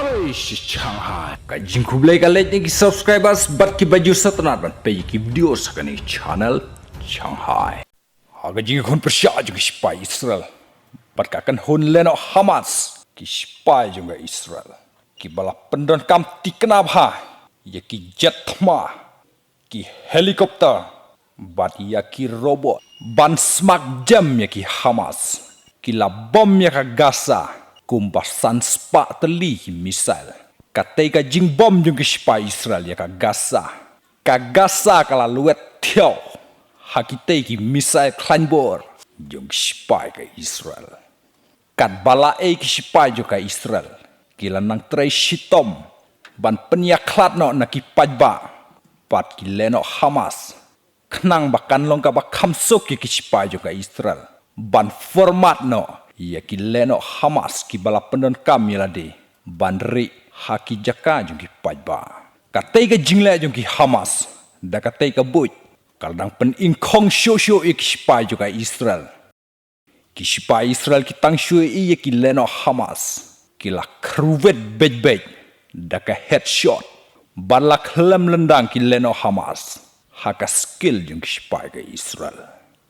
Hai Shanghai. Kajing kublai kalet ni subscribers bat ki baju satnat ban pe ki video sakani channel Shanghai. Kajing kon persya ju ki shipai Israel. Bat ka kan hon leno Hamas ki shipai ju ga Israel. Ki bala pendon kam tikna bha ye ki jet thma ki helikopter bat ya ki robot ban smak jam ya ki Hamas. Ki la bom ya ka Gaza. Kumbasan spa teli misal katai ka jing bom jung ke shipai Israel ya ka Gaza kala luet tiao hakitei ki misal klanbor jung shipai ka Israel kat bala ki shipai jo ka Israel kila nang trai shitom ban penyaklat no na ki pajba pat ki leno Hamas knang bakan long ka bakam sok ki shipai jo ka Israel ban format no ia ki leno Hamas ki bala pendon kam yalade bandri haki jaka jung ki pajba katai ka jingle jung ki Hamas da katai ka buj kaldang pen ingkong sho ki shipai juga Israel ki tang shu ia ki leno Hamas ki la khyrwit bej da ka headshot bala klem lendang ki leno Hamas haka skill jung ki shipai ka Israel